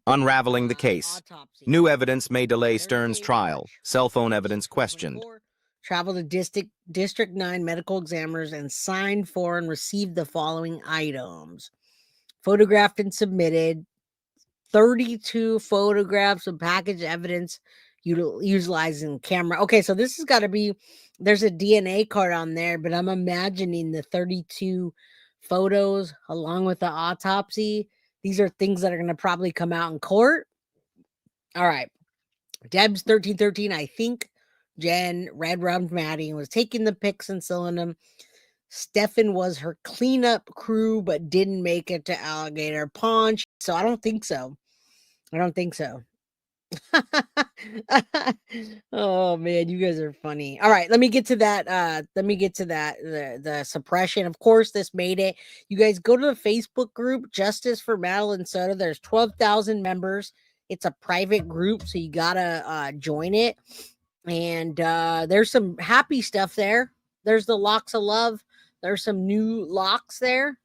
Unraveling the case. New evidence may delay Stern's trial. Cell phone evidence questioned. Traveled to District 9 medical examiners and signed for and received the following items. Photographed and submitted 32 photographs of packaged evidence utilizing camera. Okay, so this has got to be, there's a DNA card on there, but I'm imagining the 32 photos along with the autopsy. These are things that are going to probably come out in court. All right. Debs 1313, I think Jen red rubbed Maddie and was taking the pics and selling them. Stefan was her cleanup crew, but didn't make it to Alligator Pond. So I don't think so. Oh man, you guys are funny. All right, let me get to that. The suppression. Of course, this made it. You guys go to the Facebook group Justice for Madeline Soto. There's 12,000 members. It's a private group, so you gotta join it. And there's some happy stuff there. There's the locks of love. There's some new locks there.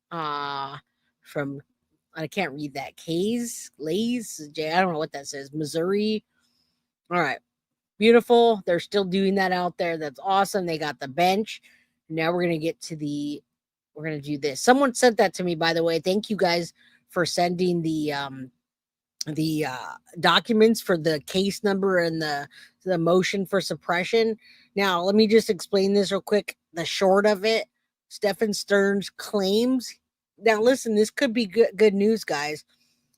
From I can't read that. Lays, I don't know what that says. Missouri. All right. Beautiful. They're still doing that out there. That's awesome. They got the bench. Now we're going to get to we're going to do this. Someone sent that to me, by the way. Thank you guys for sending the documents for the case number and the motion for suppression. Now, let me just explain this real quick. The short of it, Stefan Stern's claims. Now, listen, this could be good news, guys.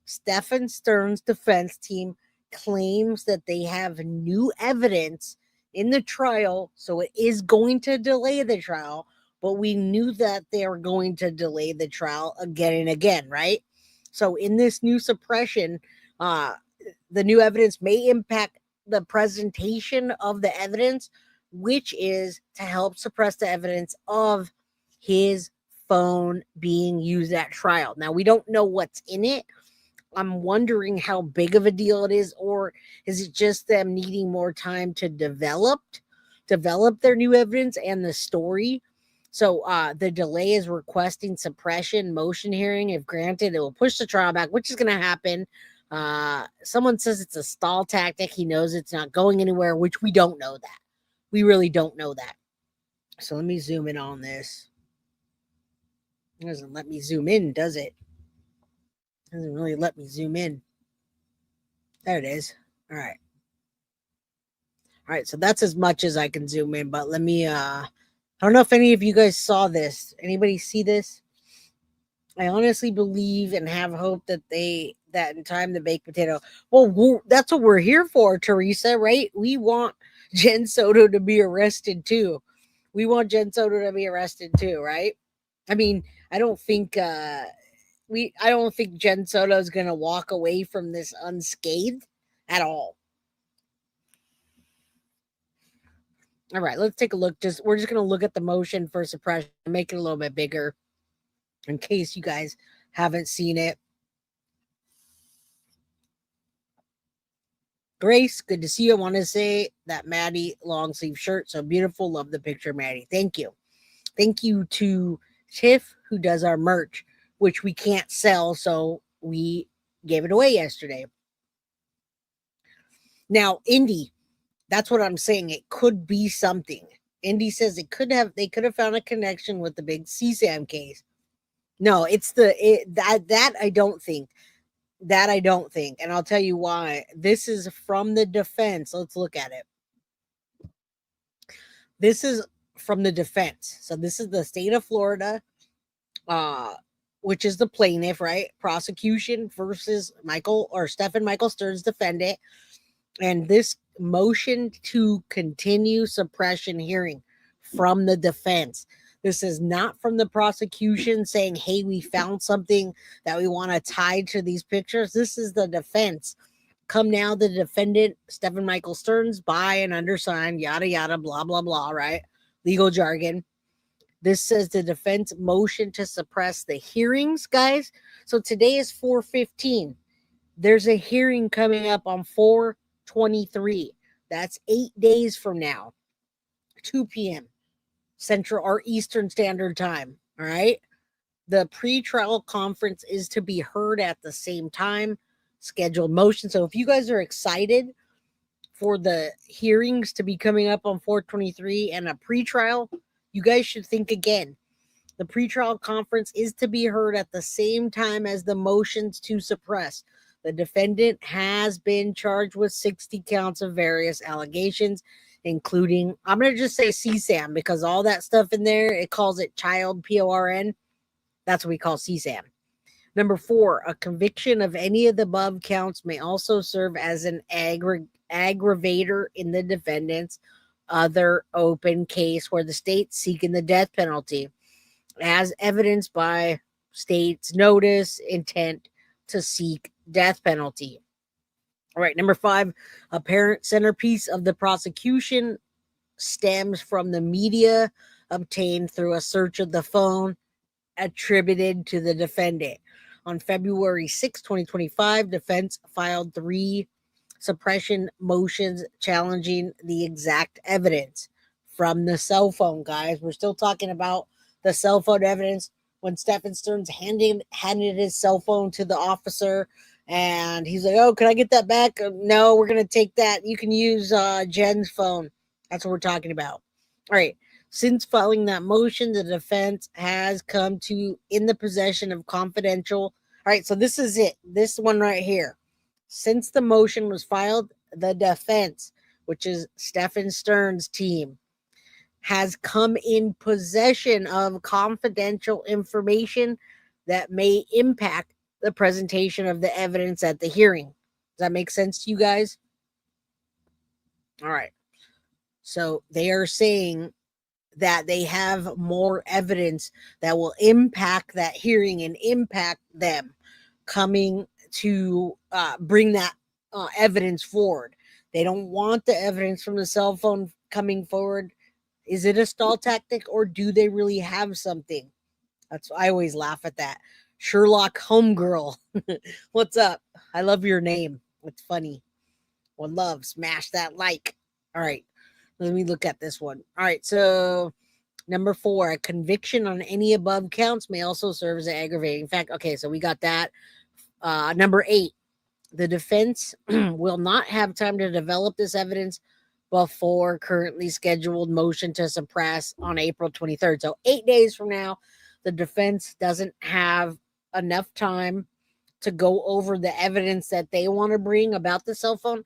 Stefan Stern's defense team claims that they have new evidence in the trial, so it is going to delay the trial, but we knew that they were going to delay the trial again and again, right? So in this new suppression, the new evidence may impact the presentation of the evidence, which is to help suppress the evidence of his phone being used at trial. Now, we don't know what's in it. I'm wondering how big of a deal it is, or is it just them needing more time to develop their new evidence and the story? So the delay is requesting suppression motion hearing. If granted, it will push the trial back, which is going to happen. Someone says it's a stall tactic. He knows it's not going anywhere, which we don't know that. We really don't know that. So let me zoom in on this. It doesn't let me zoom in, does it? Doesn't really let me zoom in. There it is. All right. All right, so that's as much as I can zoom in, but let me I don't know if any of you guys saw this. Anybody see this? I honestly believe and have hope that in time the baked potato. Well, that's what we're here for, Teresa, right? We want Jen Soto to be arrested too. Right? I mean, I don't think Jen Soto is going to walk away from this unscathed at all. All right, let's take a look. We're just going to look at the motion for suppression, make it a little bit bigger in case you guys haven't seen it. Grace, good to see you. I want to say that Maddie long sleeve shirt, so beautiful. Love the picture, Maddie. Thank you. Thank you to Tiff, who does our merch, which we can't sell, so we gave it away yesterday. Now, Indy, that's what I'm saying. It could be something. Indy says they could have found a connection with the big CSAM case. No, it's that I don't think. That I don't think. And I'll tell you why. This is from the defense. Let's look at it. This is from the defense. So this is the state of Florida, which is the plaintiff, right? Prosecution versus Stefan Michael Stern's defendant. And this motion to continue suppression hearing from the defense. This is not from the prosecution saying, hey, we found something that we want to tie to these pictures. This is the defense. Come now, the defendant, Stefan Michael Stearns, by and undersigned, yada, yada, blah, blah, blah, right? Legal jargon. This says the defense motion to suppress the hearings, guys. So today is 4/15. There's a hearing coming up on 4/23. That's 8 days from now, 2 p.m. Central or Eastern Standard Time. All right. The pretrial conference is to be heard at the same time. scheduled motion. So if you guys are excited for the hearings to be coming up on 4/23 and a pretrial, you guys should think again. The pretrial conference is to be heard at the same time as the motions to suppress. The defendant has been charged with 60 counts of various allegations, including, I'm going to just say CSAM because all that stuff in there, it calls it child PORN. That's what we call CSAM. Number 4, a conviction of any of the above counts may also serve as an aggravator in the defendant's other open case where the state's seeking the death penalty, as evidenced by state's notice intent to seek death penalty. All right, number 5, apparent centerpiece of the prosecution stems from the media obtained through a search of the phone attributed to the defendant. On February 6, 2025, defense filed 3 suppression motions challenging the exact evidence from the cell phone, guys. We're still talking about the cell phone evidence when Stefan Stearns handed his cell phone to the officer, and he's like, oh, can I get that back? No, we're going to take that. You can use Jen's phone. That's what we're talking about. All right. Since filing that motion, the defense has come to in the possession of confidential. All right, so this is it. This one right here. Since the motion was filed, the defense, which is Stefan Stearns' team, has come in possession of confidential information that may impact the presentation of the evidence at the hearing. Does that make sense to you guys? All right. So they are saying that they have more evidence that will impact that hearing and impact them coming to bring that evidence forward. They don't want the evidence from the cell phone coming forward. Is it a stall tactic, or do they really have something? I always laugh at that. Sherlock Homegirl. What's up? I love your name. It's funny. One love. Smash that like. All right. Let me look at this one. All right. So number 4, a conviction on any above counts may also serve as an aggravating factor. Okay. So we got that. Number 8, the defense will not have time to develop this evidence before currently scheduled motion to suppress on April 23rd. So 8 days from now, the defense doesn't have enough time to go over the evidence that they want to bring about the cell phone,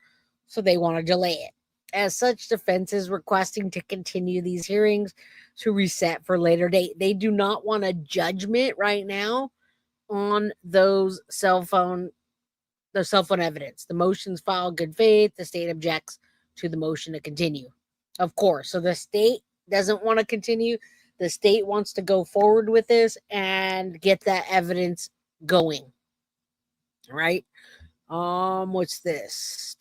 so they want to delay it. As such, defense is requesting to continue these hearings to reset for later date. They do not want a judgment right now on those cell phone evidence. The motion's filed good faith. The state objects to the motion to continue. Of course. So the state doesn't want to continue. The state wants to go forward with this and get that evidence going. All right. What's this?